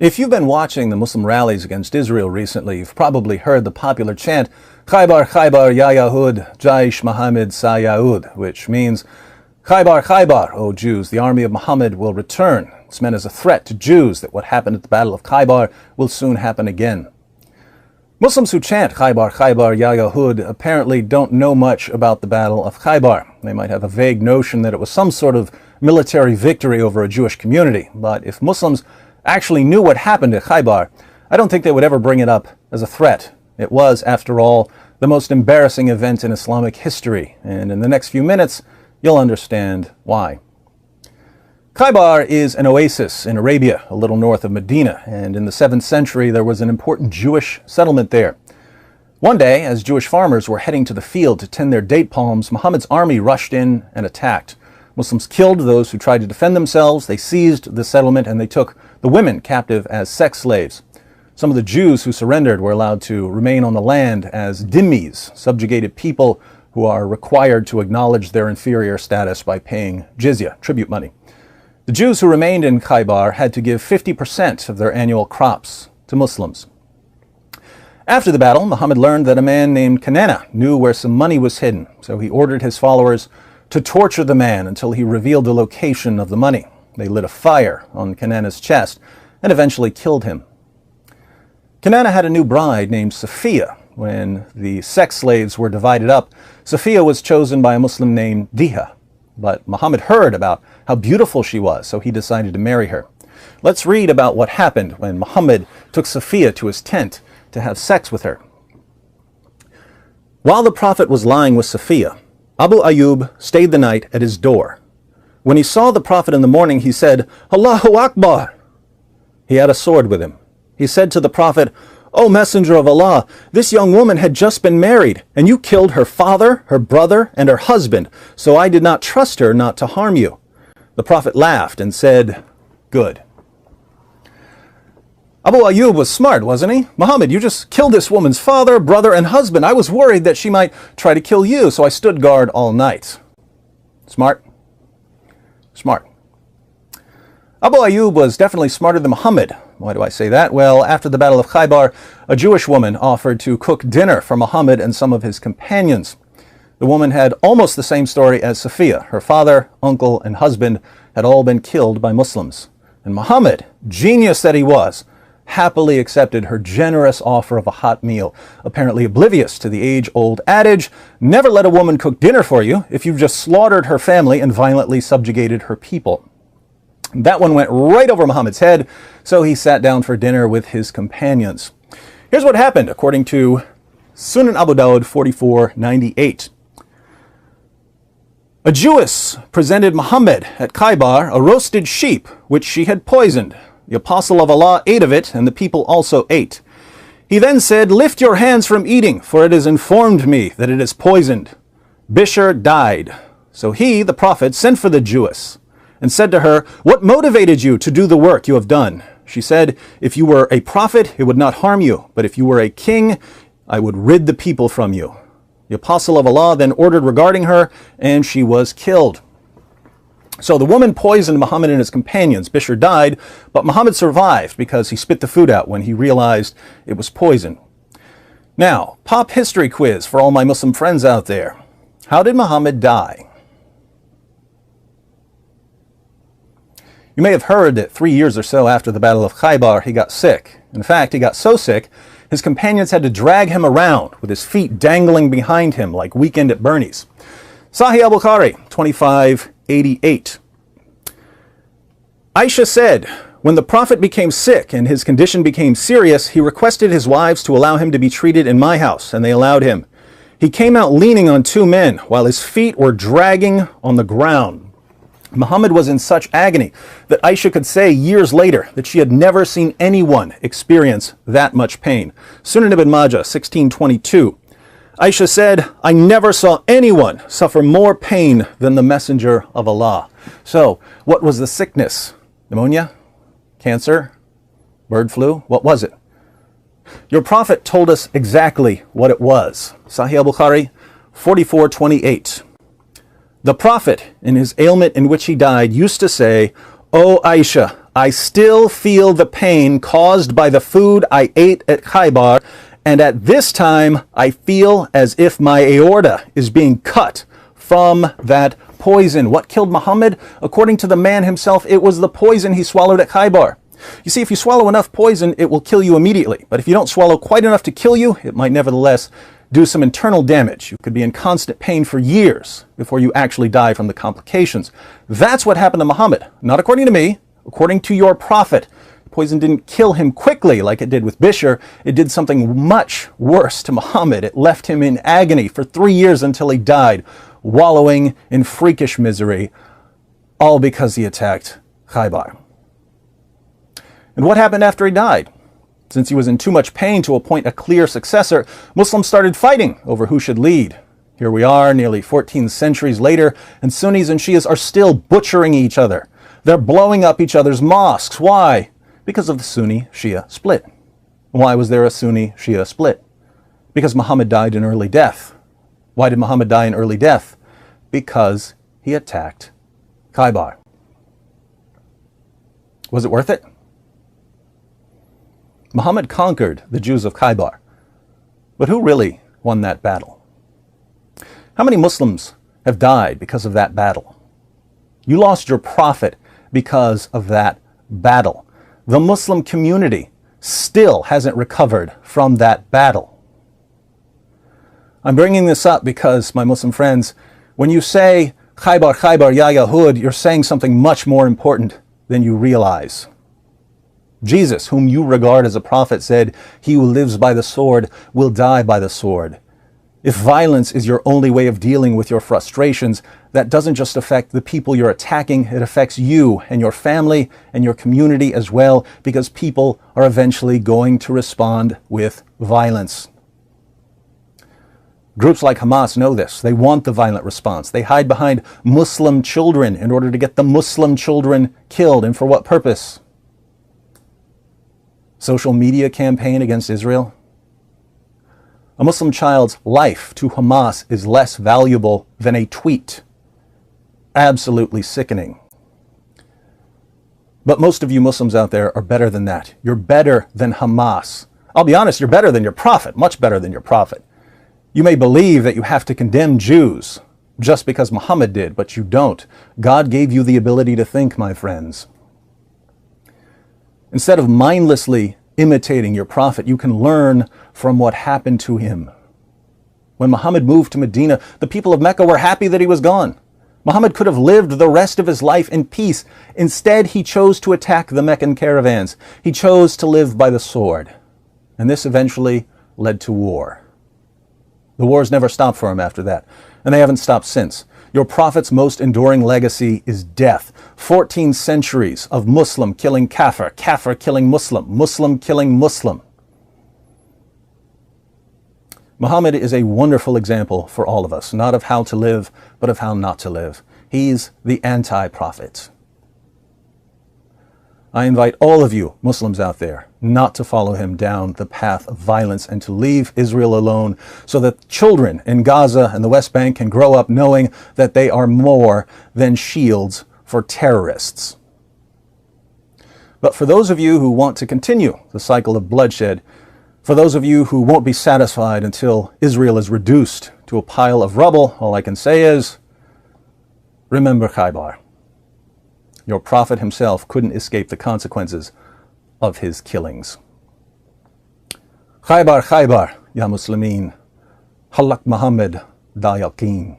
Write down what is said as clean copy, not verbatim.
If you've been watching the Muslim rallies against Israel recently, you've probably heard the popular chant, Khaibar, Khaibar, ya Yahud, Jaish Muhammad sa Yahud, which means, Khaibar, Khaibar, O Jews, the army of Muhammad will return. It's meant as a threat to Jews that what happened at the Battle of Khaibar will soon happen again. Muslims who chant Khaibar, Khaibar, ya Yahud apparently don't know much about the Battle of Khaibar. They might have a vague notion that it was some sort of military victory over a Jewish community, but if Muslims actually knew what happened at Khaibar, I don't think they would ever bring it up as a threat. It was, after all, the most embarrassing event in Islamic history, and in the next few minutes, you'll understand why. Khaibar is an oasis in Arabia, a little north of Medina, and in the 7th century there was an important Jewish settlement there. One day, as Jewish farmers were heading to the field to tend their date palms, Muhammad's army rushed in and attacked. Muslims killed those who tried to defend themselves, they seized the settlement, and they took the women captive as sex slaves. Some of the Jews who surrendered were allowed to remain on the land as dhimmis, subjugated people who are required to acknowledge their inferior status by paying jizya, tribute money. The Jews who remained in Khaibar had to give 50% of their annual crops to Muslims. After the battle, Muhammad learned that a man named Kanana knew where some money was hidden, so he ordered his followers to torture the man until he revealed the location of the money. They lit a fire on Kanana's chest and eventually killed him. Kanana had a new bride named Safiya. When the sex slaves were divided up, Safiya was chosen by a Muslim named Diha. But Muhammad heard about how beautiful she was, so he decided to marry her. Let's read about what happened when Muhammad took Safiya to his tent to have sex with her. While the Prophet was lying with Safiya, Abu Ayyub stayed the night at his door. When he saw the Prophet in the morning, he said, Allahu Akbar! He had a sword with him. He said to the Prophet, O Messenger of Allah, this young woman had just been married, and you killed her father, her brother, and her husband, so I did not trust her not to harm you. The Prophet laughed and said, Good. Abu Ayyub was smart, wasn't he? Muhammad, you just killed this woman's father, brother, and husband. I was worried that she might try to kill you, so I stood guard all night. Smart? Smart. Abu Ayyub was definitely smarter than Muhammad. Why do I say that? Well, after the Battle of Khaibar, a Jewish woman offered to cook dinner for Muhammad and some of his companions. The woman had almost the same story as Safiya. Her father, uncle, and husband had all been killed by Muslims. And Muhammad, genius that he was, happily accepted her generous offer of a hot meal, apparently oblivious to the age-old adage, never let a woman cook dinner for you if you've just slaughtered her family and violently subjugated her people. That one went right over Muhammad's head, so he sat down for dinner with his companions. Here's what happened, according to Sunan Abu Dawud 4498. A Jewess presented Muhammad at Khaibar a roasted sheep, which she had poisoned. The apostle of Allah ate of it, and the people also ate. He then said, Lift your hands from eating, for it has informed me that it is poisoned. Bishr died. So he, the Prophet, sent for the Jewess and said to her, What motivated you to do the work you have done? She said, If you were a prophet, it would not harm you, but if you were a king, I would rid the people from you. The apostle of Allah then ordered regarding her, and she was killed. So the woman poisoned Muhammad and his companions. Bishr died, but Muhammad survived because he spit the food out when he realized it was poison. Now, pop history quiz for all my Muslim friends out there. How did Muhammad die? You may have heard that 3 years or so after the Battle of Khaibar, he got sick. In fact, he got so sick, his companions had to drag him around with his feet dangling behind him like Weekend at Bernie's. Sahih al-Bukhari, 2588. Aisha said, when the Prophet became sick and his condition became serious, he requested his wives to allow him to be treated in my house, and they allowed him. He came out leaning on 2 men while his feet were dragging on the ground. Muhammad was in such agony that Aisha could say years later that she had never seen anyone experience that much pain. Sunan ibn Majah, 1622. Aisha said, I never saw anyone suffer more pain than the Messenger of Allah. So, what was the sickness? Pneumonia? Cancer? Bird flu? What was it? Your Prophet told us exactly what it was. Sahih al-Bukhari, 4428. The Prophet, in his ailment in which he died, used to say, O Aisha, I still feel the pain caused by the food I ate at Khaibar, and at this time I feel as if my aorta is being cut from that poison. What killed Muhammad? According to the man himself, it was the poison he swallowed at Khaibar. You see, if you swallow enough poison, it will kill you immediately. But if you don't swallow quite enough to kill you, it might nevertheless do some internal damage. You could be in constant pain for years before you actually die from the complications. That's what happened to Muhammad. Not according to me, according to your prophet. Poison didn't kill him quickly like it did with Bishr. It did something much worse to Muhammad. It left him in agony for 3 years until he died, wallowing in freakish misery, all because he attacked Khaibar. And what happened after he died? Since he was in too much pain to appoint a clear successor, Muslims started fighting over who should lead. Here we are, nearly 14 centuries later, and Sunnis and Shias are still butchering each other. They're blowing up each other's mosques. Why? Because of the Sunni-Shia split. Why was there a Sunni-Shia split? Because Muhammad died an early death. Why did Muhammad die an early death? Because he attacked Khaibar. Was it worth it? Muhammad conquered the Jews of Khaibar. But who really won that battle? How many Muslims have died because of that battle? You lost your prophet because of that battle. The Muslim community still hasn't recovered from that battle. I'm bringing this up because, my Muslim friends, when you say Khaibar, Khaibar, ya Yahud, you're saying something much more important than you realize. Jesus, whom you regard as a prophet, said, "He who lives by the sword will die by the sword." If violence is your only way of dealing with your frustrations, that doesn't just affect the people you're attacking, it affects you and your family and your community as well, because people are eventually going to respond with violence. Groups like Hamas know this. They want the violent response. They hide behind Muslim children in order to get the Muslim children killed. And for what purpose? Social media campaign against Israel? A Muslim child's life to Hamas is less valuable than a tweet. Absolutely sickening. But most of you Muslims out there are better than that. You're better than Hamas. I'll be honest, you're better than your prophet, much better than your prophet. You may believe that you have to condemn Jews just because Muhammad did, but you don't. God gave you the ability to think, my friends. Instead of mindlessly imitating your prophet, you can learn from what happened to him. When Muhammad moved to Medina, the people of Mecca were happy that he was gone. Muhammad could have lived the rest of his life in peace. Instead, he chose to attack the Meccan caravans. He chose to live by the sword. And this eventually led to war. The wars never stopped for him after that, and they haven't stopped since. Your prophet's most enduring legacy is death. 14 centuries of Muslim killing Kafir, Kafir killing Muslim, Muslim killing Muslim. Muhammad is a wonderful example for all of us, not of how to live, but of how not to live. He's the anti-prophet. I invite all of you Muslims out there not to follow him down the path of violence and to leave Israel alone so that children in Gaza and the West Bank can grow up knowing that they are more than shields for terrorists. But for those of you who want to continue the cycle of bloodshed, for those of you who won't be satisfied until Israel is reduced to a pile of rubble, all I can say is, remember Khaibar. Your prophet himself couldn't escape the consequences of his killings. Khaibar, Khaibar, ya Muslimin. Halak Muhammad da yaqeen.